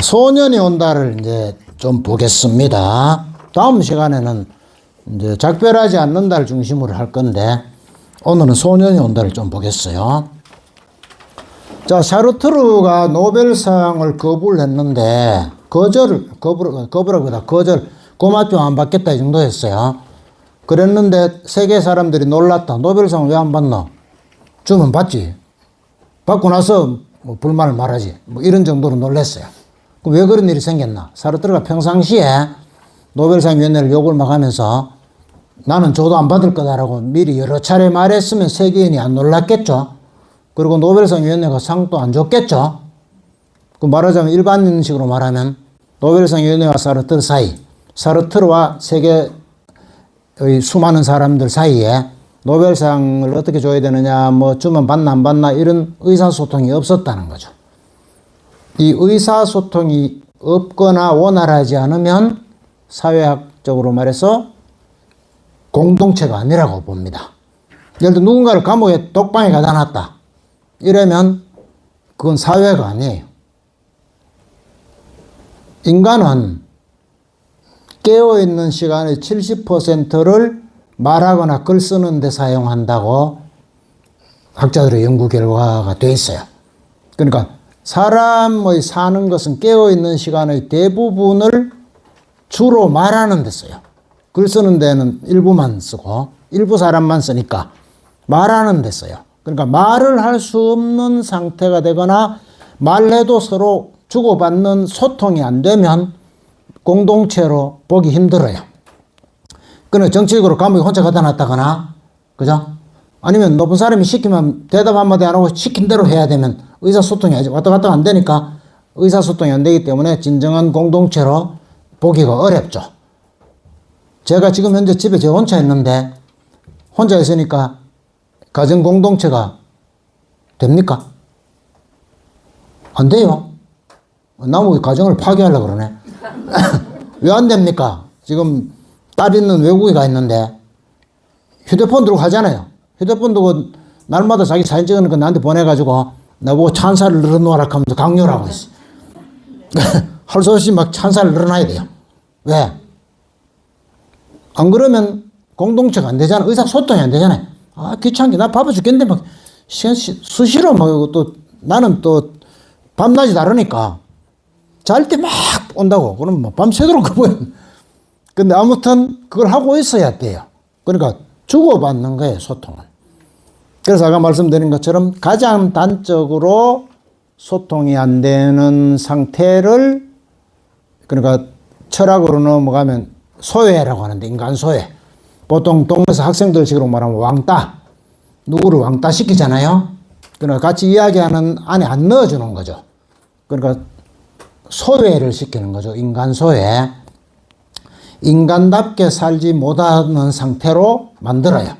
소년이 온다를 이제 좀 보겠습니다. 다음 시간에는 이제 작별하지 않는다를 중심으로 할 건데, 오늘은 소년이 온다를 좀 보겠어요. 자, 사르트르가 노벨상을 거부를 했는데, 거절, 고맙 좀 안 받겠다 이 정도 했어요. 그랬는데 세계 사람들이 놀랐다. 노벨상 왜 안 받노? 주면 받지. 받고 나서 뭐 불만을 말하지. 뭐 이런 정도로 놀랐어요. 그럼 왜 그런 일이 생겼나? 사르트르가 평상시에 노벨상 위원회를 욕을 막 하면서 나는 줘도 안 받을 거다라고 미리 여러 차례 말했으면 세계인이 안 놀랐겠죠. 그리고 노벨상 위원회가 상도 안 줬겠죠. 그 말하자면 일반인식으로 말하면 노벨상 위원회와 사르트르 사이, 사르트르와 세계의 수많은 사람들 사이에 노벨상을 어떻게 줘야 되느냐, 뭐 주면 받나 안 받나 이런 의사소통이 없었다는 거죠. 이 의사소통이 없거나 원활하지 않으면 사회학적으로 말해서 공동체가 아니라고 봅니다. 예를 들어 누군가를 감옥에 독방에 가다 놨다. 이러면 그건 사회가 아니에요. 인간은 깨어있는 시간의 70%를 말하거나 글 쓰는 데 사용한다고 학자들의 연구 결과가 되어 있어요. 그러니까 사람의 사는 것은 깨어있는 시간의 대부분을 주로 말하는 데 써요. 글 쓰는 데는 일부만 쓰고 일부 사람만 쓰니까 말하는 데 써요. 그러니까 말을 할 수 없는 상태가 되거나 말해도 서로 주고받는 소통이 안 되면 공동체로 보기 힘들어요. 그러나 정치적으로 감옥에 혼자 갖다 놨다거나, 그죠? 아니면 높은 사람이 시키면 대답 한마디 안 하고 시킨 대로 해야 되면 의사소통이 왔다 갔다 안 되니까 의사소통이 안 되기 때문에 진정한 공동체로 보기가 어렵죠. 제가 지금 현재 집에 저 혼자 있는데 혼자 있으니까 가정 공동체가 됩니까? 안 돼요. 나무 가정을 파괴하려고 그러네. 왜 안 됩니까? 지금 딸 있는 외국에 가 있는데 휴대폰 들고 하잖아요. 휴대폰 들고 날마다 자기 사진 찍는 거 나한테 보내가지고 나보고 찬사를 늘어놓아라 하면서 강요를 하고 있어. 할 수 없이 막 찬사를 늘어놔야 돼요. 왜? 안 그러면 공동체가 안 되잖아. 의사소통이 안 되잖아요. 아, 귀찮게. 나 바빠 죽겠는데 막 수시로 막 또 나는 또 밤낮이 다르니까 잘 때 막 온다고. 그럼 뭐 밤새도록 그 보여. 근데 아무튼 그걸 하고 있어야 돼요. 그러니까 주고받는 거예요, 소통을. 그래서 아까 말씀드린 것처럼 가장 단적으로 소통이 안 되는 상태를, 그러니까 철학으로 넘어가면 소외라고 하는데, 인간 소외. 보통 동네에서 학생들식으로 말하면 왕따. 누구를 왕따 시키잖아요. 그러니까 같이 이야기하는 안에 안 넣어주는 거죠. 그러니까 소외를 시키는 거죠. 인간 소외. 인간답게 살지 못하는 상태로 만들어요.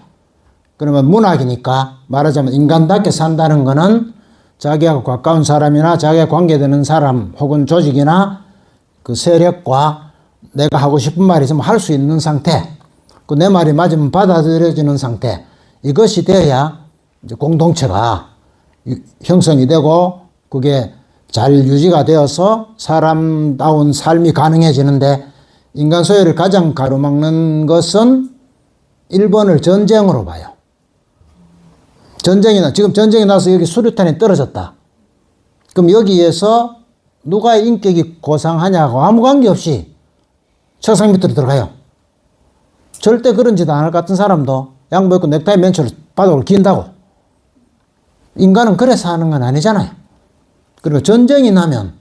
그러면 문학이니까 말하자면 인간답게 산다는 거는 자기하고 가까운 사람이나 자기가 관계되는 사람 혹은 조직이나 그 세력과 내가 하고 싶은 말이 있으면 할 수 있는 상태, 그 내 말이 맞으면 받아들여지는 상태, 이것이 되어야 이제 공동체가 형성이 되고 그게 잘 유지가 되어서 사람다운 삶이 가능해지는데, 인간 소외를 가장 가로막는 것은 1번을 전쟁으로 봐요. 지금 전쟁이 나서 여기 수류탄이 떨어졌다. 그럼 여기에서 누가 인격이 고상하냐고 아무 관계없이 책상 밑으로 들어가요. 절대 그런 짓 안 할 것 같은 사람도 양복 입고 넥타이 맨처럼 바닥을 긴다고. 인간은 그래 사는 건 아니잖아요. 그리고 전쟁이 나면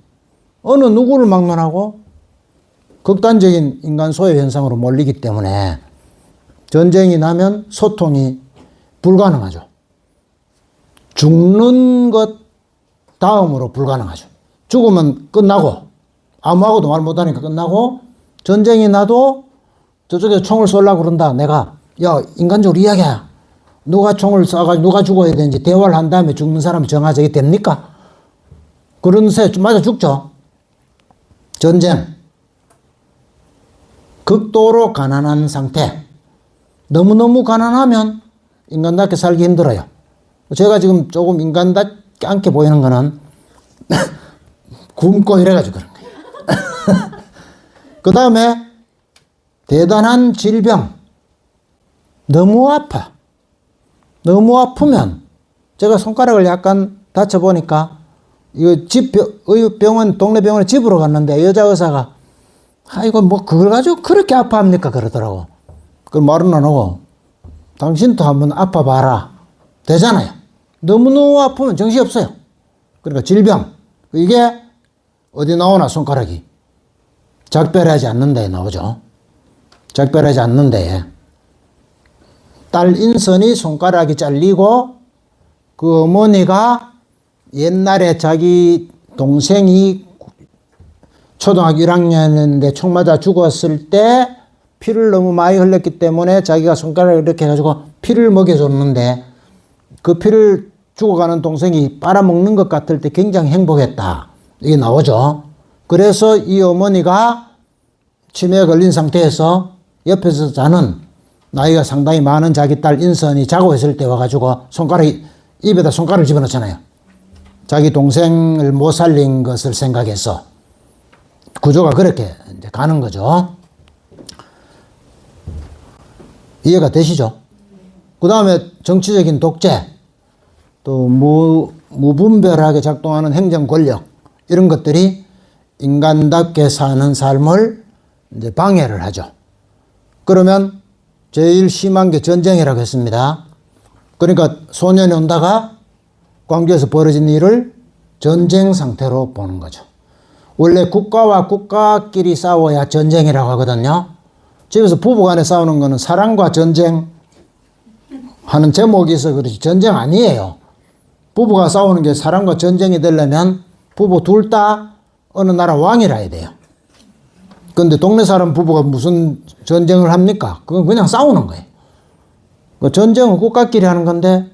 어느 누구를 막론하고 극단적인 인간 소외 현상으로 몰리기 때문에 전쟁이 나면 소통이 불가능하죠. 죽는 것 다음으로 불가능하죠. 죽으면 끝나고 아무하고도 말 못하니까 끝나고, 전쟁이 나도 저쪽에 총을 쏘려고 그런다. 내가 야, 인간적으로 이야기해. 누가 총을 쏴가지고 누가 죽어야 되는지 대화를 한 다음에 죽는 사람이 정하자. 이게 됩니까? 그런 새 맞아 죽죠. 전쟁. 극도로 가난한 상태. 너무너무 가난하면 인간답게 살기 힘들어요. 제가 지금 조금 인간답지 않게 보이는 거는 굶고 이래가지고 그런 거예요. 그 다음에 대단한 질병. 너무 아파. 너무 아프면 제가 손가락을 약간 다쳐보니까 이거 병원, 동네 병원에 집으로 갔는데 여자 의사가 이거 뭐 그걸 가지고 그렇게 아파합니까? 그러더라고. 그 말은 안 하고 당신도 한번 아파봐라. 되잖아요. 너무너무 아프면 정신없어요. 그러니까 질병. 이게 어디 나오나 손가락이. 작별하지 않는 데에 나오죠. 작별하지 않는 데에. 딸 인선이 손가락이 잘리고 그 어머니가 옛날에 자기 동생이 초등학교 1학년인데 총 맞아 죽었을 때 피를 너무 많이 흘렸기 때문에 자기가 손가락을 이렇게 해가지고 피를 먹여줬는데 그 피를 죽어가는 동생이 빨아먹는 것 같을 때 굉장히 행복했다. 이게 나오죠. 그래서 이 어머니가 치매에 걸린 상태에서 옆에서 자는 나이가 상당히 많은 자기 딸 인선이 자고 있을 때 와가지고 입에다 손가락을 집어넣잖아요. 자기 동생을 못 살린 것을 생각해서 구조가 그렇게 이제 가는 거죠. 이해가 되시죠? 그 다음에 정치적인 독재, 또 무분별하게 작동하는 행정 권력, 이런 것들이 인간답게 사는 삶을 이제 방해를 하죠. 그러면 제일 심한 게 전쟁이라고 했습니다. 그러니까 소년이 온다가 광주에서 벌어진 일을 전쟁 상태로 보는 거죠. 원래 국가와 국가끼리 싸워야 전쟁이라고 하거든요. 집에서 부부간에 싸우는 거는 사랑과 전쟁 하는 제목이 있어 그렇지 전쟁 아니에요. 부부가 싸우는 게 사랑과 전쟁이 되려면 부부 둘 다 어느 나라 왕이라야 돼요. 그런데 동네 사람 부부가 무슨 전쟁을 합니까? 그건 그냥 싸우는 거예요. 전쟁은 국가끼리 하는 건데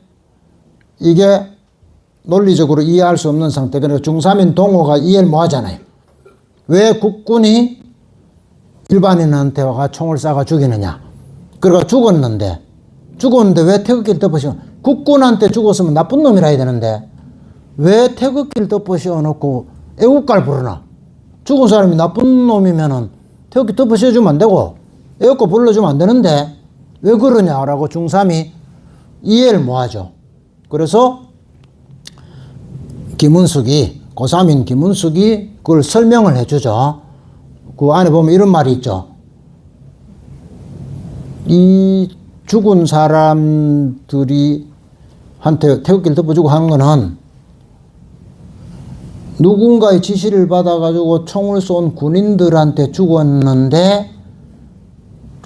이게 논리적으로 이해할 수 없는 상태. 그러니까 중삼인 동호가 이해를 못 하잖아요. 왜 국군이 일반인한테 와가 총을 쏴가 죽이느냐. 그러니까 죽었는데 왜 태극기를 덮으시오? 국군한테 죽었으면 나쁜 놈이라 해야 되는데 왜 태극기를 덮으시오 놓고 애국가를 부르나? 죽은 사람이 나쁜 놈이면은 태극기 덮으셔주면 안 되고 애국가 불러주면 안 되는데 왜 그러냐라고 중삼이 이해를 못 하죠. 그래서 김은숙이, 고3인 김은숙이 그걸 설명을 해주죠. 그 안에 보면 이런 말이 있죠. 이 죽은 사람들이 한테 태극기를 덮어주고 하는 거는 누군가의 지시를 받아가지고 총을 쏜 군인들한테 죽었는데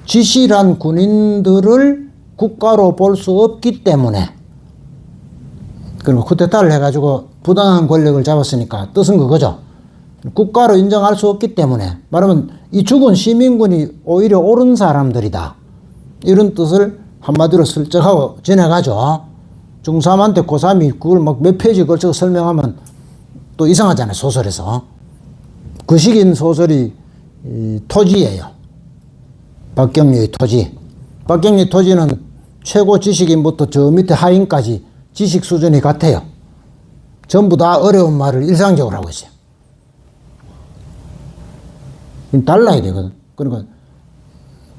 지시란 군인들을 국가로 볼 수 없기 때문에 그리고 쿠데타를 해가지고 부당한 권력을 잡았으니까 뜻은 그거죠. 국가로 인정할 수 없기 때문에 말하면 이 죽은 시민군이 오히려 옳은 사람들이다. 이런 뜻을 한마디로 슬쩍하고 지나가죠. 중3한테 고3이 그걸 막 몇 페이지 걸쳐서 설명하면 또 이상하잖아요. 소설에서. 그 시기인 소설이 토지예요. 박경리의 토지. 박경리 토지는 최고 지식인부터 저 밑에 하인까지 지식 수준이 같아요. 전부 다 어려운 말을 일상적으로 하고 있어요. 달라야 되거든. 그러니까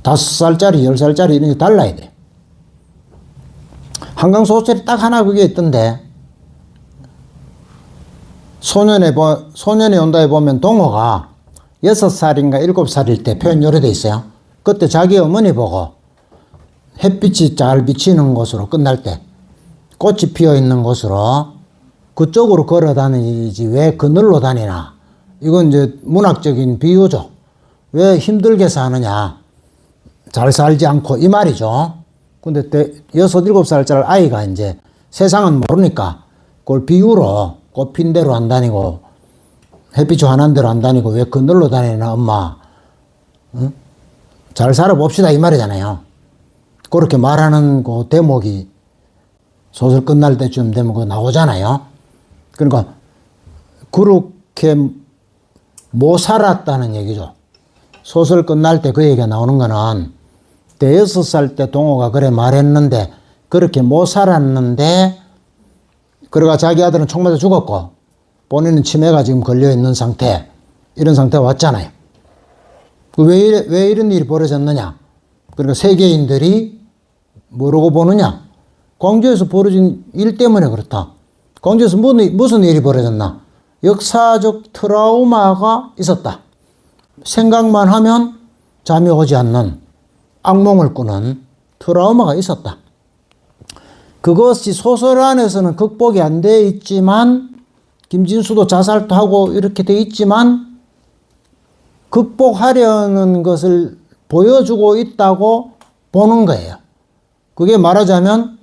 5살짜리, 10살짜리 이런 게 달라야 돼. 한강 소설이 딱 하나 그게 있던데 소년이 온다에 보면 동호가 6살인가 7살일 때 표현 요래돼 있어요. 그때 자기 어머니 보고 햇빛이 잘 비치는 곳으로 끝날 때 꽃이 피어 있는 곳으로 그쪽으로 걸어 다니지 왜 그늘로 다니나. 이건 이제 문학적인 비유죠. 왜 힘들게 사느냐. 잘 살지 않고 이 말이죠. 근데 6, 7살짜리 아이가 이제 세상은 모르니까 그걸 비유로 꽃핀 대로 안 다니고 햇빛이 환한 대로 안 다니고 왜 그늘로 다니나 엄마. 응? 잘 살아봅시다 이 말이잖아요. 그렇게 말하는 그 대목이 소설 끝날 때쯤 되면 그거 나오잖아요. 그러니까 그렇게 못 살았다는 얘기죠. 소설 끝날 때 그 얘기가 나오는 거는 6살 때 동호가 그래 말했는데 그렇게 못 살았는데 그러가 자기 아들은 총 맞아 죽었고 본인은 치매가 지금 걸려있는 상태 이런 상태가 왔잖아요. 왜 이런 일이 벌어졌느냐? 그러니까 세계인들이 뭐라고 보느냐? 광주에서 벌어진 일 때문에 그렇다. 광주에서 무슨 일이 벌어졌나? 역사적 트라우마가 있었다. 생각만 하면 잠이 오지 않는 악몽을 꾸는 트라우마가 있었다. 그것이 소설 안에서는 극복이 안 돼 있지만, 김진수도 자살도 하고 이렇게 돼 있지만, 극복하려는 것을 보여주고 있다고 보는 거예요. 그게 말하자면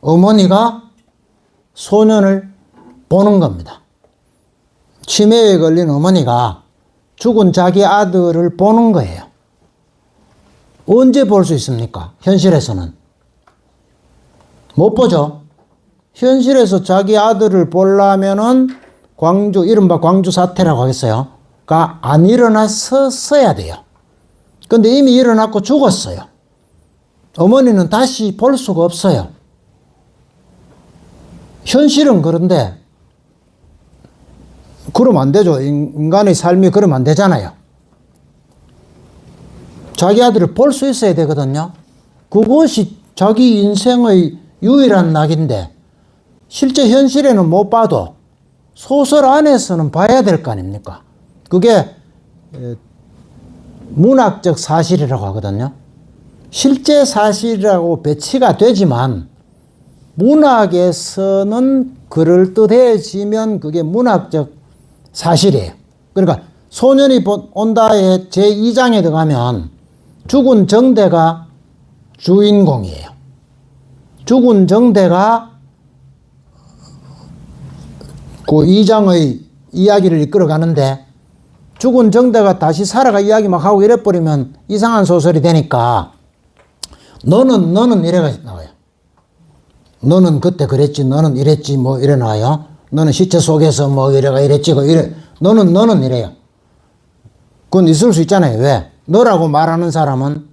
어머니가 소년을 보는 겁니다. 치매에 걸린 어머니가 죽은 자기 아들을 보는 거예요. 언제 볼 수 있습니까? 현실에서는. 못 보죠. 현실에서 자기 아들을 보려면은 이른바 광주 사태라고 하겠어요. 가 안 일어났어야 돼요. 근데 이미 일어났고 죽었어요. 어머니는 다시 볼 수가 없어요. 현실은 그런데 그러면 안 되죠. 인간의 삶이 그러면 안 되잖아요. 자기 아들을 볼 수 있어야 되거든요. 그것이 자기 인생의 유일한 낙인데 실제 현실에는 못 봐도 소설 안에서는 봐야 될 거 아닙니까? 그게 문학적 사실이라고 하거든요. 실제 사실이라고 배치가 되지만 문학에서는 그럴듯해지면 그게 문학적 사실이에요. 그러니까 소년이 온다의 제2장에 들어가면 죽은 정대가 주인공이에요. 죽은 정대가 그 2장의 이야기를 이끌어가는데 죽은 정대가 다시 살아가 이야기 막 하고 이래버리면 이상한 소설이 되니까 너는 이래가 나와요. 너는 그때 그랬지, 너는 이랬지, 뭐 이래 나와요. 너는 시체 속에서 뭐 이래가 이랬지, 이래. 너는 이래요. 그건 있을 수 있잖아요. 왜? 너라고 말하는 사람은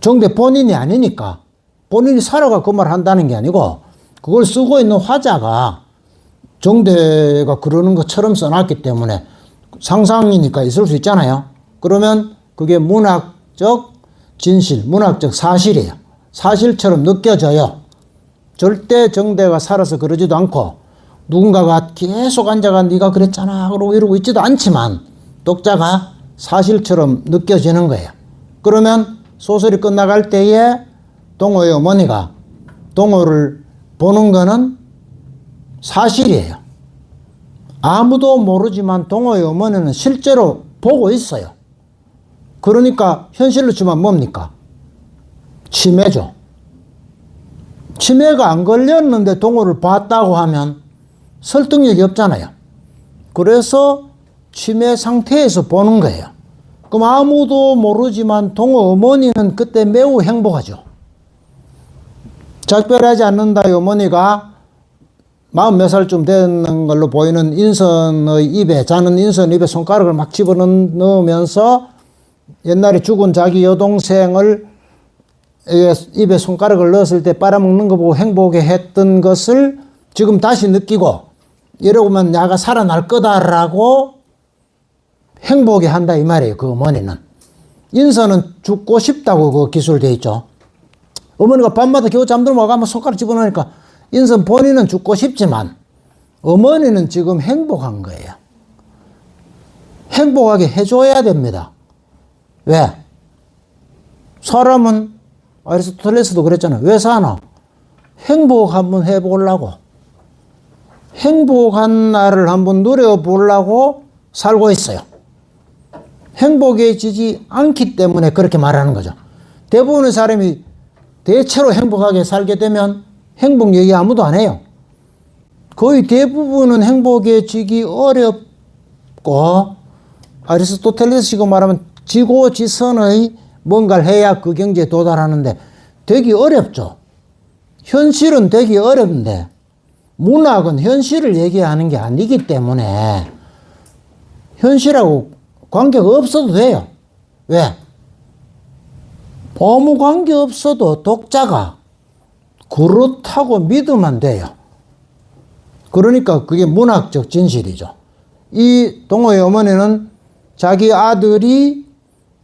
정대 본인이 아니니까. 본인이 살아가 그 말 한다는 게 아니고 그걸 쓰고 있는 화자가 정대가 그러는 것처럼 써놨기 때문에 상상이니까 있을 수 있잖아요. 그러면 그게 문학적 진실, 문학적 사실이에요. 사실처럼 느껴져요. 절대 정대가 살아서 그러지도 않고 누군가가 계속 앉아가 네가 그랬잖아 그러고 이러고 있지도 않지만 독자가 사실처럼 느껴지는 거예요. 그러면 소설이 끝나갈 때에 동호의 어머니가 동호를 보는 거는 사실이에요. 아무도 모르지만 동호의 어머니는 실제로 보고 있어요. 그러니까 현실로 치면 뭡니까? 치매죠. 치매가 안 걸렸는데 동호를 봤다고 하면 설득력이 없잖아요. 그래서 치매 상태에서 보는 거예요. 그럼 아무도 모르지만 동호 어머니는 그때 매우 행복하죠. 작별하지 않는다의 어머니가 40몇 살쯤 되는 걸로 보이는 자는 인선 입에 손가락을 막 집어넣으면서 옛날에 죽은 자기 여동생을 입에 손가락을 넣었을 때 빨아먹는 거 보고 행복해 했던 것을 지금 다시 느끼고 이러고면 내가 살아날 거다라고 행복해 한다 이 말이에요. 그 어머니는. 인선은 죽고 싶다고 그 기술되어 있죠. 어머니가 밤마다 겨우 잠들면 가면 손가락 집어넣으니까 인선 본인은 죽고 싶지만 어머니는 지금 행복한 거예요. 행복하게 해줘야 됩니다. 왜? 사람은 아리스토텔레스도 그랬잖아요. 왜 사나? 행복 한번 해보려고. 행복한 날을 한번 누려보려고 살고 있어요. 행복해지지 않기 때문에 그렇게 말하는 거죠. 대부분의 사람이 대체로 행복하게 살게 되면 행복 얘기 아무도 안 해요. 거의 대부분은 행복해지기 어렵고 아리스토텔레스식으로 말하면 지고지선의 뭔가를 해야 그 경지에 도달하는데 되기 어렵죠. 현실은 되기 어렵는데 문학은 현실을 얘기하는 게 아니기 때문에 현실하고 관계가 없어도 돼요. 왜? 아무 관계 없어도 독자가 그렇다고 믿으면 돼요. 그러니까 그게 문학적 진실이죠. 이 동호의 어머니는 자기 아들이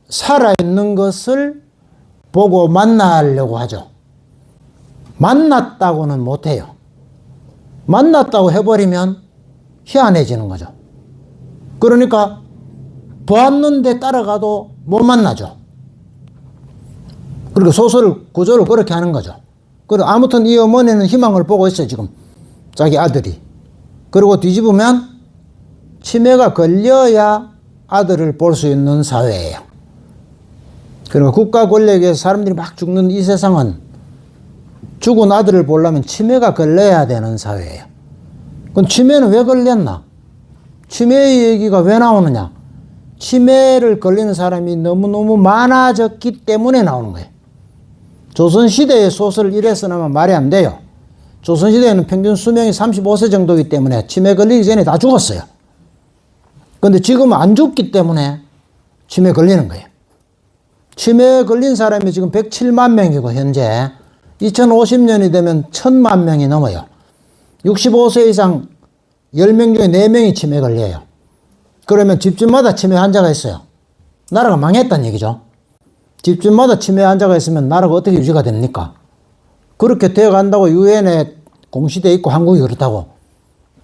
살아있는 것을 보고 만나려고 하죠. 만났다고는 못해요. 만났다고 해버리면 희한해지는 거죠. 그러니까 보았는데 따라가도 못 만나죠. 그리고 소설 구조를 그렇게 하는 거죠. 그리고 아무튼 이 어머니는 희망을 보고 있어요, 지금. 자기 아들이. 그리고 뒤집으면 치매가 걸려야 아들을 볼 수 있는 사회예요. 그리고 국가 권력에서 사람들이 막 죽는 이 세상은 죽은 아들을 보려면 치매가 걸려야 되는 사회예요. 그럼 치매는 왜 걸렸나? 치매 얘기가 왜 나오느냐? 치매를 걸리는 사람이 너무너무 많아졌기 때문에 나오는 거예요. 조선시대의 소설을 이래 써나면 말이 안 돼요. 조선시대에는 평균 수명이 35세 정도이기 때문에 치매 걸리기 전에 다 죽었어요. 근데 지금은 안 죽기 때문에 치매 걸리는 거예요. 치매에 걸린 사람이 지금 107만 명이고 현재 2050년이 되면 1000만 명이 넘어요. 65세 이상 10명 중에 4명이 치매에 걸려요. 그러면 집집마다 치매 환자가 있어요. 나라가 망했다는 얘기죠. 집집마다 치매 환자가 있으면 나라가 어떻게 유지가 됩니까? 그렇게 되어간다고 유엔에 공시되어 있고 한국이 그렇다고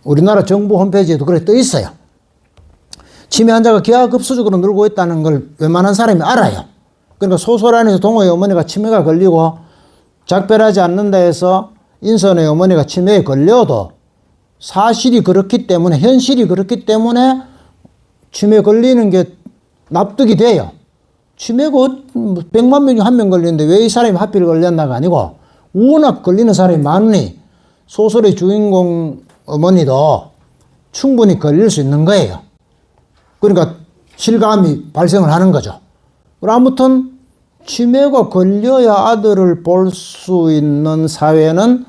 우리나라 정부 홈페이지에도 그렇게 떠 있어요. 치매 환자가 기하급수적으로 늘고 있다는 걸 웬만한 사람이 알아요. 그러니까 소설 안에서 동호의 어머니가 치매가 걸리고 작별하지 않는다 해서 인선의 어머니가 치매에 걸려도 사실이 그렇기 때문에, 현실이 그렇기 때문에 치매에 걸리는 게 납득이 돼요. 치매가 100만 명 중 1명 걸리는데 왜 이 사람이 하필 걸렸나가 아니고 워낙 걸리는 사람이 많으니 소설의 주인공 어머니도 충분히 걸릴 수 있는 거예요. 그러니까 실감이 발생을 하는 거죠. 아무튼 치매가 걸려야 아들을 볼 수 있는 사회는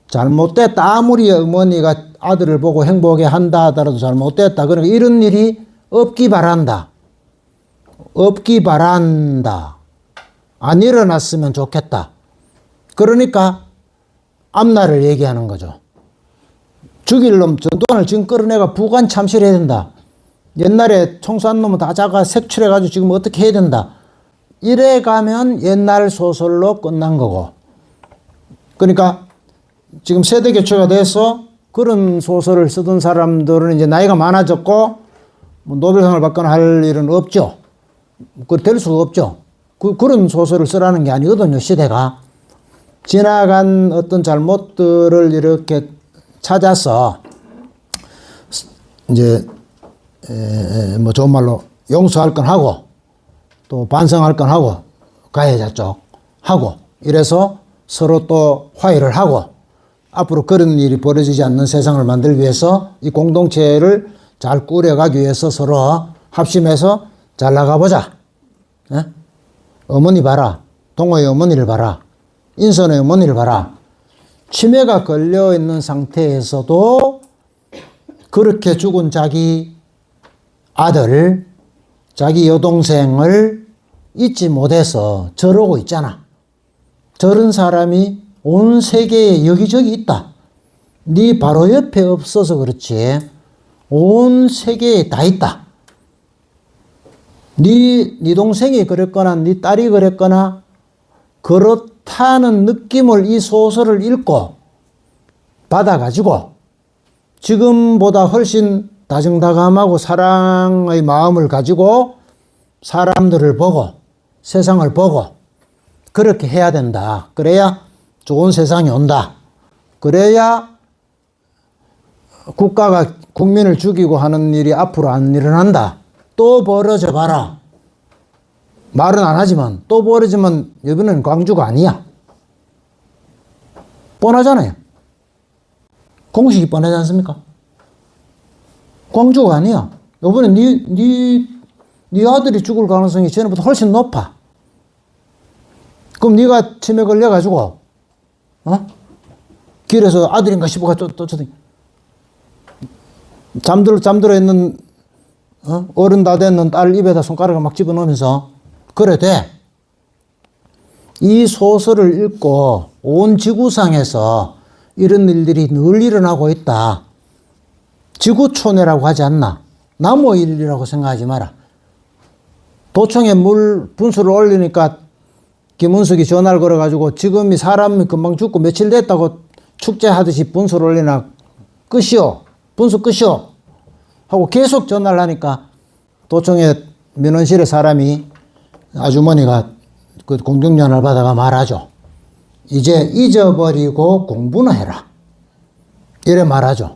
잘못됐다. 아무리 어머니가 아들을 보고 행복해 한다 하더라도 잘못됐다. 그러니까 이런 일이 없기 바란다. 없기 바란다. 안 일어났으면 좋겠다. 그러니까 앞날을 얘기하는 거죠. 죽일 놈 전두환을 지금 끌어내가 부관 참실해야 된다. 옛날에 총수한 놈은 다 자가 색출해가지고 지금 어떻게 해야 된다. 이래 가면 옛날 소설로 끝난 거고. 그러니까 지금 세대 교체가 돼서 그런 소설을 쓰던 사람들은 이제 나이가 많아졌고 뭐 노벨상을 받거나 할 일은 없죠. 될 수가 없죠. 그런 소설을 쓰라는 게 아니거든요, 시대가. 지나간 어떤 잘못들을 이렇게 찾아서 이제 뭐 좋은 말로 용서할 건 하고 또 반성할 건 하고 가해자 쪽 하고 이래서 서로 또 화해를 하고 앞으로 그런 일이 벌어지지 않는 세상을 만들기 위해서 이 공동체를 잘 꾸려가기 위해서 서로 합심해서 잘 나가보자. 예? 어머니 봐라. 동호의 어머니를 봐라. 인선의 어머니를 봐라. 치매가 걸려있는 상태에서도 그렇게 죽은 자기 아들, 자기 여동생을 잊지 못해서 저러고 있잖아. 저런 사람이 온 세계에 여기저기 있다. 네 바로 옆에 없어서 그렇지 온 세계에 다 있다. 네 동생이 그랬거나 네 딸이 그랬거나 그렇다는 느낌을 이 소설을 읽고 받아가지고 지금보다 훨씬 다정다감하고 사랑의 마음을 가지고 사람들을 보고 세상을 보고 그렇게 해야 된다. 그래야 좋은 세상이 온다. 그래야 국가가 국민을 죽이고 하는 일이 앞으로 안 일어난다. 또 벌어져 봐라. 말은 안 하지만 또 벌어지면 이번엔 광주가 아니야. 뻔하잖아요. 공식이 뻔하지 않습니까? 광주가 아니야. 이번에 네 아들이 죽을 가능성이 전에보다 훨씬 높아. 그럼 네가 치매 걸려가지고 길에서 아들인가 싶어가 또 잠들어 있는 어른 다 됐는 딸 입에다 손가락을 막 집어넣으면서 그래 돼. 이 소설을 읽고 온 지구상에서 이런 일들이 늘 일어나고 있다. 지구촌해라고 하지 않나. 나무 일이라고 생각하지 마라. 도청에 물 분수를 올리니까 김은숙이 전화를 걸어가지고 지금이 사람이 금방 죽고 며칠 됐다고 축제하듯이 분수를 올리나 끝이요. 분수 끝이요. 하고 계속 전화를 하니까 도청에 민원실에 사람이 아주머니가 그 공중전화를 받아가 말하죠. 이제 잊어버리고 공부나 해라. 이래 말하죠.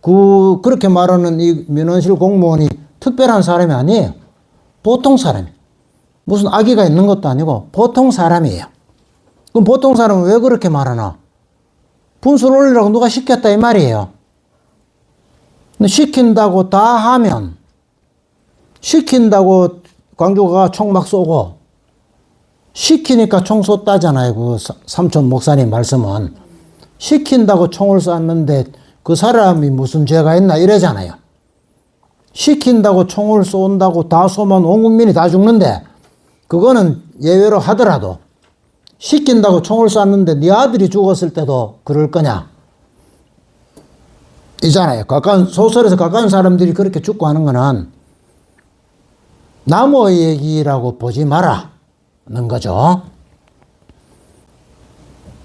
그렇게 말하는 이 민원실 공무원이 특별한 사람이 아니에요. 보통 사람이. 무슨 악의가 있는 것도 아니고 보통 사람이에요. 그럼 보통 사람은 왜 그렇게 말하나? 분수를 올리라고 누가 시켰다 이 말이에요. 근데 시킨다고 다 하면, 시킨다고 광주가 총 막 쏘고 시키니까 총 쏘다잖아요. 그 삼촌 목사님 말씀은. 시킨다고 총을 쐈는데 그 사람이 무슨 죄가 있나 이래잖아요. 시킨다고 총을 쏜다고 다 쏘면 온 국민이 다 죽는데 그거는 예외로 하더라도 시킨다고 총을 쐈는데 네 아들이 죽었을 때도 그럴 거냐? 이잖아요. 소설에서 가까운 사람들이 그렇게 죽고 하는 거는 남의 얘기라고 보지 마라는 거죠.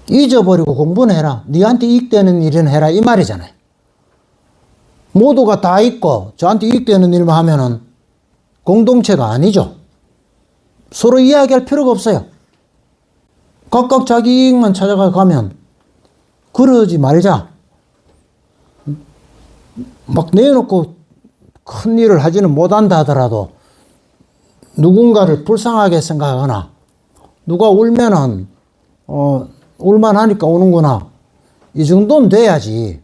잊어버리고 공부는 해라. 니한테 이익되는 일은 해라. 이 말이잖아요. 모두가 다 있고 저한테 이익되는 일만 하면은 공동체가 아니죠. 서로 이야기할 필요가 없어요. 각각 자기 이익만 찾아가면 그러지 말자. 막 내놓고 큰 일을 하지는 못한다 하더라도 누군가를 불쌍하게 생각하거나 누가 울면은 울만 하니까 우는구나. 이 정도는 돼야지.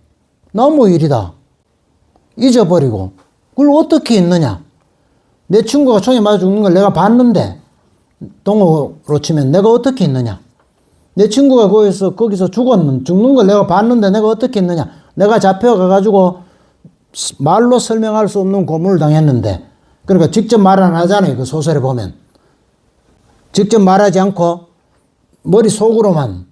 너무 일이다. 잊어버리고 그걸 어떻게 잊느냐. 내 친구가 총에 맞아 죽는 걸 내가 봤는데 동호로 치면 내가 어떻게 잊느냐. 내 친구가 거기서 죽는 걸 내가 봤는데 내가 어떻게 잊느냐. 내가 잡혀가가지고 말로 설명할 수 없는 고문을 당했는데, 그러니까 직접 말 안 하잖아요. 그 소설에 보면. 직접 말하지 않고 머릿속으로만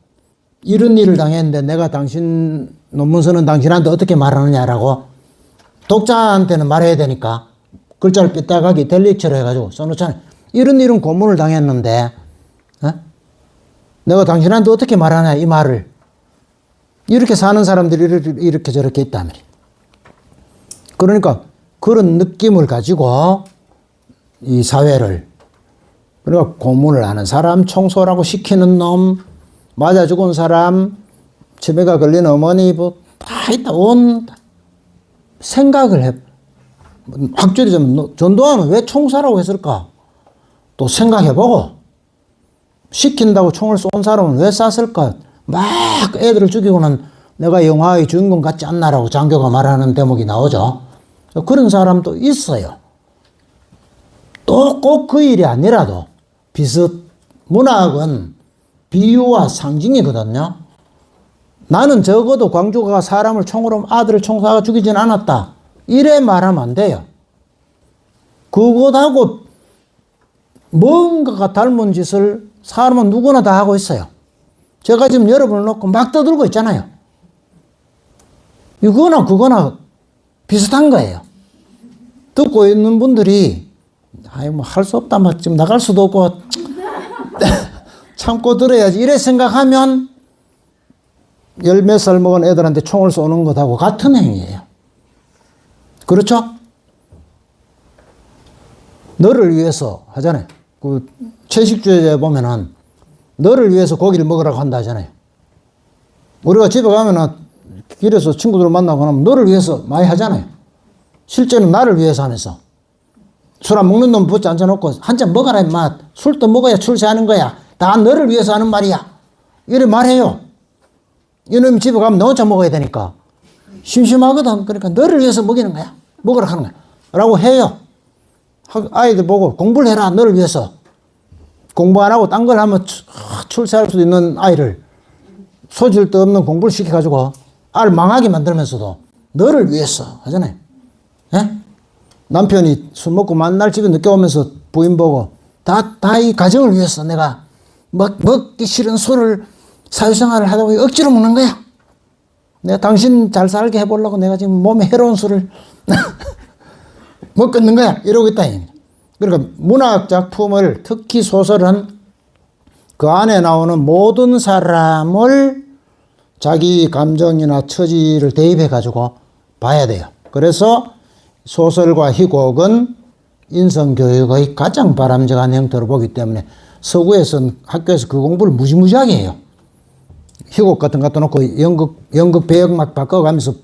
이런 일을 당했는데 내가 당신 논문 쓰는 당신한테 어떻게 말하느냐라고 독자한테는 말해야 되니까 글자를 삐딱하게 델릭처럼 해가지고 써놓잖아요. 이런 일은 고문을 당했는데 내가 당신한테 어떻게 말하냐 이 말을. 이렇게 사는 사람들이 이렇게 저렇게 있다면, 그러니까 그런 느낌을 가지고 이 사회를, 그러니까 고문을 하는 사람, 청소라고 시키는 놈, 맞아 죽은 사람, 치매가 걸린 어머니, 뭐 다 있다. 온 생각을 해. 확실히 좀 전두환은 왜 총사라고 했을까? 또 생각해보고, 시킨다고 총을 쏜 사람은 왜 쐈을까? 막 애들을 죽이고는 내가 영화의 주인공 같지 않나라고 장교가 말하는 대목이 나오죠. 그런 사람도 있어요. 또 꼭 그 일이 아니라도 문학은 비유와 상징이거든요. 나는 적어도 광주가 사람을 총으로 아들을 총사가 죽이진 않았다. 이래 말하면 안 돼요. 그것하고 뭔가가 닮은 짓을 사람은 누구나 다 하고 있어요. 제가 지금 여러분을 놓고 막 떠들고 있잖아요. 이거나 그거나 비슷한 거예요. 듣고 있는 분들이 뭐 할 수 없다, 막 지금 나갈 수도 없고 참고 들어야지 이래 생각하면 열 몇 살 먹은 애들한테 총을 쏘는 것하고 같은 행위예요. 그렇죠? 너를 위해서 하잖아요. 그 채식주의자에 보면은 너를 위해서 고기를 먹으라고 한다 하잖아요. 우리가 집에 가면은 길에서 친구들을 만나고 나면 너를 위해서 많이 하잖아요. 실제는 나를 위해서 하면서. 술 안 먹는 놈 붙지 앉아놓고 한 잔 먹어라 임마. 술도 먹어야 출세하는 거야. 다 너를 위해서 하는 말이야. 이래 말해요. 이놈이 집에 가면 너 혼자 먹어야 되니까 심심하거든. 그러니까 너를 위해서 먹이는 거야. 먹으라 하는 거야. 라고 해요. 아이들 보고 공부를 해라. 너를 위해서. 공부 안 하고 딴 걸 하면 출세할 수도 있는 아이를 소질도 없는 공부를 시켜가지고 알 망하게 만들면서도 너를 위해서 하잖아요. 예? 남편이 술 먹고 만날 집에 늦게 오면서 부인 보고 다 이 가정을 위해서 내가 먹기 싫은 술을 사회생활을 하다 보니 억지로 먹는 거야. 내가 당신 잘 살게 해보려고 내가 지금 몸에 해로운 술을 먹겠는 거야. 이러고 있다. 그러니까 문학 작품을, 특히 소설은 그 안에 나오는 모든 사람을 자기 감정이나 처지를 대입해 가지고 봐야 돼요. 그래서 소설과 희곡은 인성교육의 가장 바람직한 형태로 보기 때문에 서구에서는 학교에서 그 공부를 무지무지하게 해요. 희곡 같은 거 갖다 놓고 연극 배역 막 바꿔가면서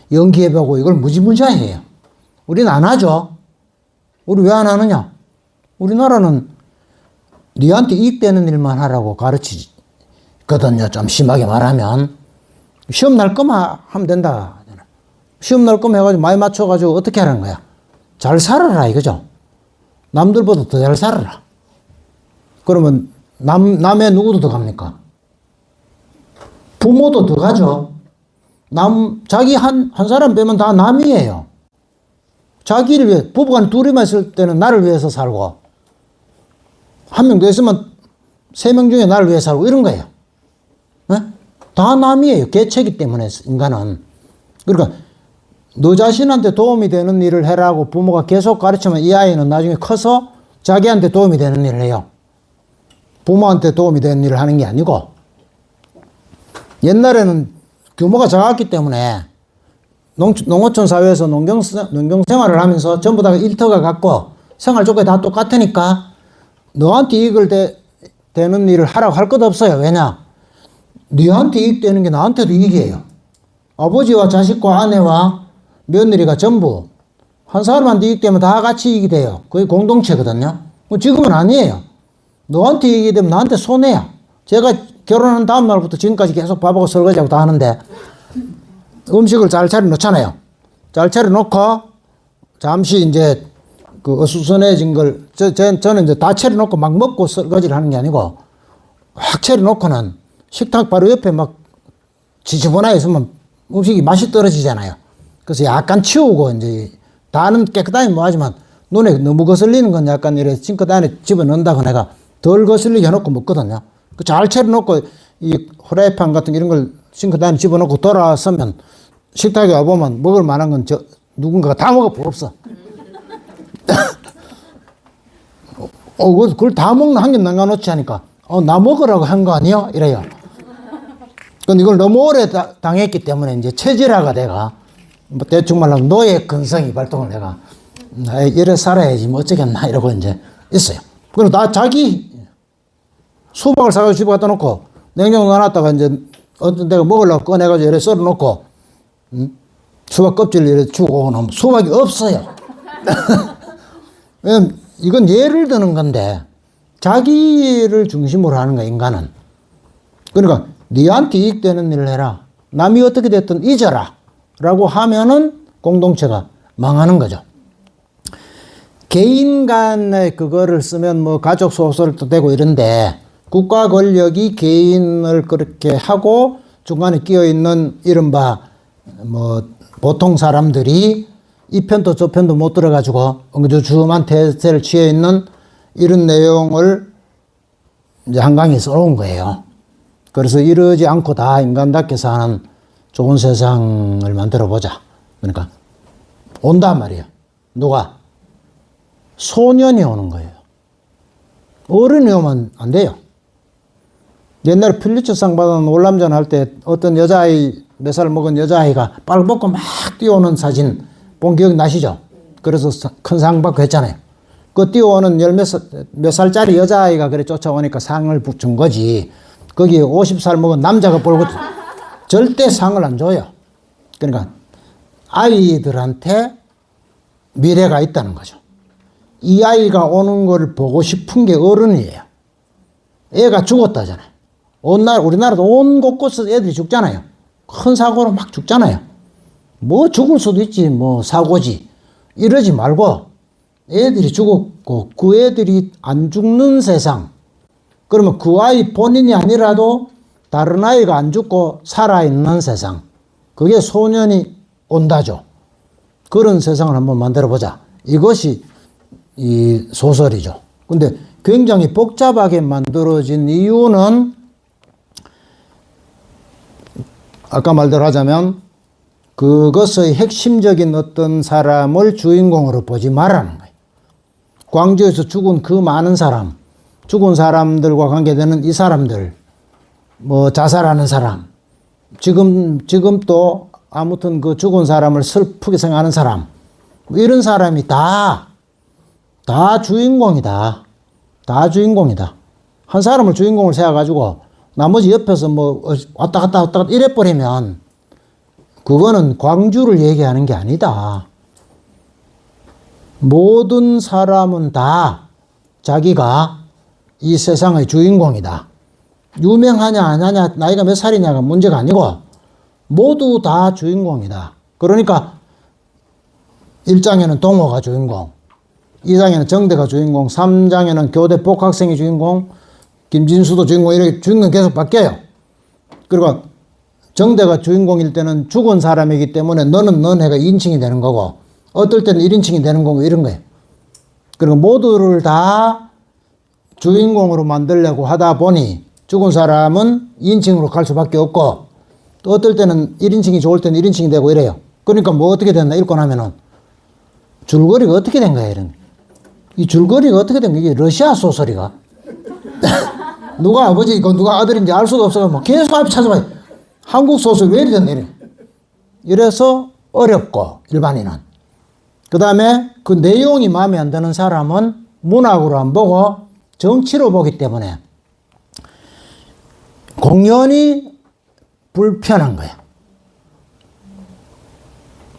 연기해보고 이걸 무지무지하게 해요. 우리는 안 하죠. 우리 왜 안 하느냐? 우리나라는 니한테 이익되는 일만 하라고 가르치거든요. 좀 심하게 말하면. 시험 날 거만 하면 된다. 시험 날 거만 해가지고 많이 맞춰가지고 어떻게 하라는 거야? 잘 살아라 이거죠. 남들보다 더 잘 살아라. 그러면 남의 누구도 더 갑니까? 부모도 더 가죠. 자기 한 사람 빼면 다 남이에요. 자기를 위해, 부부간 둘이만 있을 때는 나를 위해서 살고, 한 명 더 있으면 3명 중에 나를 위해 살고, 이런 거예요. 네? 다 남이에요. 개체이기 때문에, 인간은. 그러니까, 너 자신한테 도움이 되는 일을 해라고 부모가 계속 가르치면 이 아이는 나중에 커서 자기한테 도움이 되는 일을 해요. 부모한테 도움이 되는 일을 하는 게 아니고, 옛날에는 규모가 작았기 때문에 농어촌 사회에서 농경 생활을 하면서 전부 다 일터가 같고 생활 조건이 다 똑같으니까 너한테 이익을 되는 일을 하라고 할 것도 없어요. 왜냐? 너한테 이익되는 게 나한테도 이익이에요. 아버지와 자식과 아내와 며느리가 전부 한 사람한테 이익되면 다 같이 이익이 돼요. 그게 공동체거든요. 지금은 아니에요. 너한테 이익이 되면 나한테 손해야. 제가 결혼한 다음 날부터 지금까지 계속 밥하고 설거지하고 다 하는데 음식을 잘 차려 놓잖아요. 잘 차려 놓고 잠시 이제 그 어수선해진 걸 저는 이제 다 차려 놓고 막 먹고 설거지를 하는 게 아니고 확 차려 놓고는 식탁 바로 옆에 막 지저분하게 있으면 음식이 맛이 떨어지잖아요. 그래서 약간 치우고 이제 다는 깨끗하게 뭐하지만 눈에 너무 거슬리는 건 약간 이래 싱크대 안에 집어넣는다고 내가 덜 거슬리게 해놓고 먹거든요. 잘 차려놓고 이 후라이팬 같은 이런 걸 싱크대 안에 집어넣고 돌아서면 식탁에 와보면 먹을 만한 건 누군가가 다 먹어보고 없어. 그걸 다 먹는 한 개 남겨놓지 하니까 나 먹으라고 한 거 아니야? 이래요. 근데 이걸 너무 오래 당했기 때문에 이제 체질화가 내가 뭐 대충 말하면 노예 근성이 발동을 내가 이래 살아야지 뭐 어쩌겠나 이러고 이제 있어요. 그리고 나 자기 수박을 사가지고 집에 갖다 놓고 냉장고 넣어놨다가 이제 어떤 데가 먹으려고 꺼내가지고 이래 썰어 놓고 수박 껍질을 이래 주고 오면 수박이 없어요. 왜냐면 이건 예를 드는 건데 자기를 중심으로 하는 거야 인간은. 그러니까 니한테 이익되는 일을 해라. 남이 어떻게 됐든 잊어라 라고 하면은 공동체가 망하는 거죠. 개인 간의 그거를 쓰면 뭐 가족 소설도 되고 이런데 국가 권력이 개인을 그렇게 하고 중간에 끼어 있는 이른바 뭐 보통 사람들이 이 편도 저 편도 못 들어가지고 엉거주춤한 태세를 취해 있는 이런 내용을 이제 한강에 써놓은 거예요. 그래서 이러지 않고 다 인간답게 사는 좋은 세상을 만들어 보자. 그러니까 온단 말이에요. 누가? 소년이 오는 거예요. 어른이 오면 안 돼요. 옛날에 필리처상 받은 월남전 할 때 어떤 여자아이, 몇 살 먹은 여자아이가 빨벗고 막 뛰어오는 사진 본 기억 나시죠? 그래서 큰 상 받고 했잖아요. 그 뛰어오는 몇 살짜리 여자아이가 그래 쫓아오니까 상을 준 거지. 거기 50살 먹은 남자가 볼고 절대 상을 안 줘요. 그러니까 아이들한테 미래가 있다는 거죠. 이 아이가 오는 걸 보고 싶은 게 어른이에요. 애가 죽었다잖아요. 우리나라도 온 곳곳에서 애들이 죽잖아요. 큰 사고로 막 죽잖아요. 뭐 죽을 수도 있지, 뭐 사고지. 이러지 말고 애들이 죽었고 그 애들이 안 죽는 세상. 그러면 그 아이 본인이 아니라도 다른 아이가 안 죽고 살아있는 세상. 그게 소년이 온다죠. 그런 세상을 한번 만들어 보자. 이것이 이 소설이죠. 근데 굉장히 복잡하게 만들어진 이유는 아까 말대로 하자면 그것의 핵심적인 어떤 사람을 주인공으로 보지 말라는 거예요. 광주에서 죽은 그 많은 사람, 죽은 사람들과 관계되는 이 사람들, 뭐 자살하는 사람, 지금 또 아무튼 그 죽은 사람을 슬프게 생각하는 사람, 뭐 이런 사람이 다 주인공이다. 다 주인공이다. 한 사람을 주인공을 세워가지고 나머지 옆에서 뭐 왔다 갔다 이래버리면 그거는 광주를 얘기하는 게 아니다. 모든 사람은 다 자기가 이 세상의 주인공이다. 유명하냐 안 하냐 나이가 몇 살이냐가 문제가 아니고 모두 다 주인공이다. 그러니까 1장에는 동호가 주인공, 2장에는 정대가 주인공, 3장에는 교대 복학생이 주인공, 김진수도 주인공, 이렇게 주인공 계속 바뀌어요. 그리고 정대가 주인공일 때는 죽은 사람이기 때문에 너네가 2인칭이 되는 거고, 어떨 때는 1인칭이 되는 거고, 이런 거예요. 그리고 모두를 다 주인공으로 만들려고 하다 보니 죽은 사람은 2인칭으로 갈 수밖에 없고, 또 어떨 때는 1인칭이 좋을 때는 1인칭이 되고 이래요. 그러니까 뭐 어떻게 됐나 읽고 나면은 줄거리가 어떻게 된 거야, 이런. 이 줄거리가 어떻게 된 거야? 이게 러시아 소설이가. 누가 아버지고 누가 아들인지 알 수도 없어서 뭐 계속 앞에 찾아봐요. 한국 소설 왜 이래 됐나 이래. 이래서 어렵고 일반인은. 그 다음에 그 내용이 마음에 안 드는 사람은 문학으로 안 보고 정치로 보기 때문에 공연이 불편한 거야.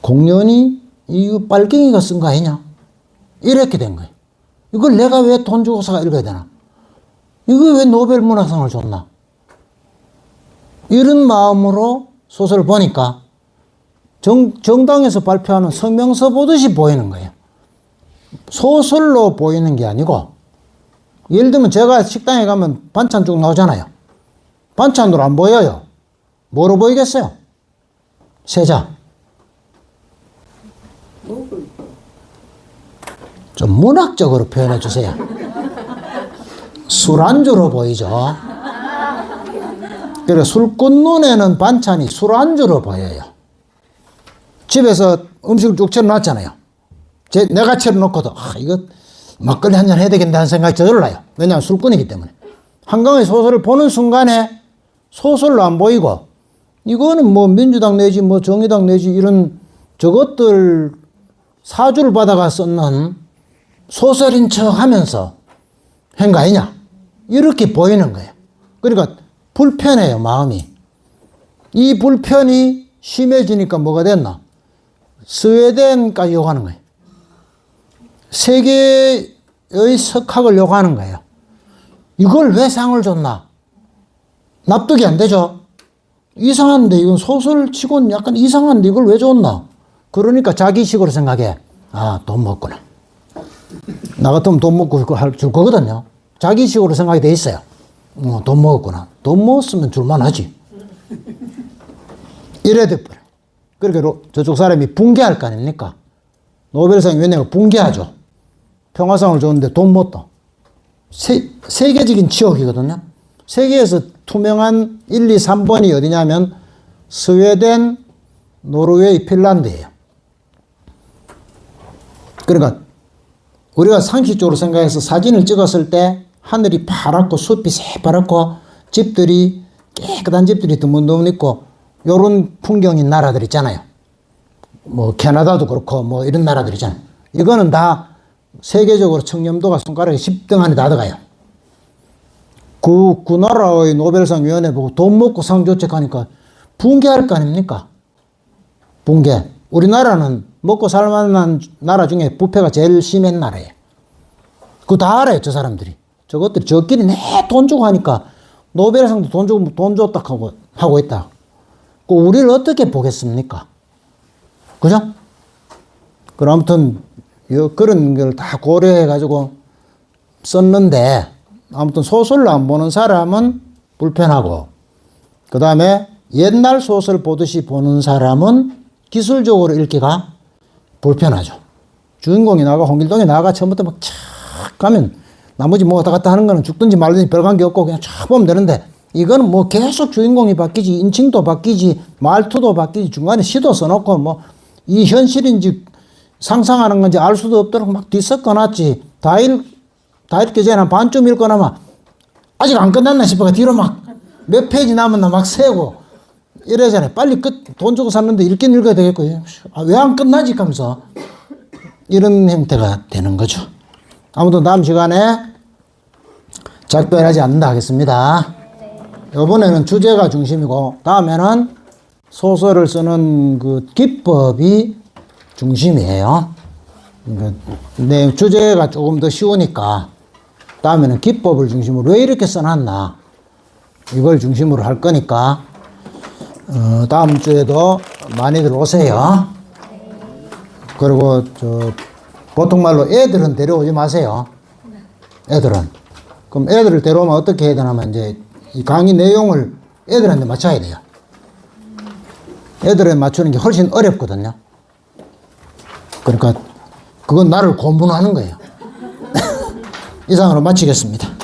공연이 이거 빨갱이가 쓴 거 아니냐? 이렇게 된 거야. 이걸 내가 왜 돈 주고서 읽어야 되나? 이거 왜 노벨 문학상을 줬나? 이런 마음으로 소설을 보니까 정당에서 발표하는 성명서 보듯이 보이는 거예요. 소설로 보이는 게 아니고, 예를 들면 제가 식당에 가면 반찬 쭉 나오잖아요. 반찬으로 안 보여요. 뭐로 보이겠어요? 세자. 좀 문학적으로 표현해 주세요. 술안주로 보이죠. 그래서 술꾼 눈에는 반찬이 술안주로 보여요. 집에서 음식을 쭉 차려놨잖아요. 내가 차려놓고도 이거 막걸리 한잔 해야 되겠다는 생각이 저절로 나요. 왜냐하면 술꾼이기 때문에. 한강의 소설을 보는 순간에 소설로 안 보이고, 이거는 뭐 민주당 내지 뭐 정의당 내지 이런 저것들 사주를 받아가 썼는 소설인 척 하면서 한 거 아니냐? 이렇게 보이는 거예요. 그러니까 불편해요, 마음이. 이 불편이 심해지니까 뭐가 됐나? 스웨덴까지 요구하는 거예요. 세계의 석학을 요구하는 거예요. 이걸 왜 상을 줬나? 납득이 안 되죠? 이상한데, 이건 소설 치고는 약간 이상한데 이걸 왜 줬나? 그러니까 자기식으로 생각해. 돈 먹구나. 나 같으면 돈 먹고 줄 거거든요. 자기식으로 생각이 돼 있어요. 돈 먹었구나. 돈 먹었으면 줄만 하지. 이래 돼버려. 그러니까 저쪽 사람이 붕괴할 거 아닙니까? 노벨상이 왜냐면 붕괴하죠. 평화상을 줬는데 돈 못 더. 세계적인 지옥이거든요. 세계에서 투명한 1, 2, 3번이 어디냐면 스웨덴, 노르웨이, 핀란드예요. 그러니까 우리가 상식적으로 생각해서 사진을 찍었을 때 하늘이 파랗고 숲이 새파랗고 집들이 깨끗한 집들이 드문드문 있고 요런 풍경인 나라들 있잖아요. 뭐 캐나다도 그렇고 뭐 이런 나라들 있잖아요. 이거는 다 세계적으로 청렴도가 손가락에 10등 안에 다 들어가요. 그 나라의 노벨상 위원회 보고 돈 먹고 상 조직하니까 붕괴할 거 아닙니까? 붕괴. 우리나라는 먹고 살만한 나라 중에 부패가 제일 심한 나라예요. 그거 다 알아요, 저 사람들이. 저것들이 저끼리 내 돈 주고 하니까 노벨상도 돈 주고 돈 줬다 하고 있다. 그 우리를 어떻게 보겠습니까? 그죠? 그럼 아무튼 그런 걸 다 고려해가지고 썼는데, 아무튼 소설로 안 보는 사람은 불편하고, 그 다음에 옛날 소설 보듯이 보는 사람은 기술적으로 읽기가 불편하죠. 주인공이 나가 홍길동이 나가 처음부터 막 촥 가면 나머지 뭐 왔다 갔다 하는 거는 죽든지 말든지 별 관계 없고 그냥 촥 보면 되는데, 이거는 뭐 계속 주인공이 바뀌지, 인칭도 바뀌지, 말투도 바뀌지, 중간에 시도 써놓고 뭐 이 현실인지 상상하는 건지 알 수도 없도록 막 뒤섞어놨지. 다 읽기 전에 한 반쯤 읽고 나면 아직 안 끝났나 싶어가 뒤로 막 몇 페이지 남았나 막 세고 이러잖아요. 빨리 돈 주고 샀는데 읽긴 읽어야 되겠고, 왜 안 끝나지? 하면서 이런 형태가 되는 거죠. 아무튼 다음 시간에 작별하지 않는다 하겠습니다. 이번에는 주제가 중심이고 다음에는 소설을 쓰는 그 기법이 중심이에요. 내 주제가 조금 더 쉬우니까 다음에는 기법을 중심으로 왜 이렇게 써놨나 이걸 중심으로 할 거니까 다음 주에도 많이들 오세요. 그리고 보통 말로 애들은 데려오지 마세요. 애들은. 그럼 애들을 데려오면 어떻게 해야 되냐면 이제 이 강의 내용을 애들한테 맞춰야 돼요. 애들에 맞추는 게 훨씬 어렵거든요. 그러니까 그건 나를 고문하는 거예요. 이상으로 마치겠습니다.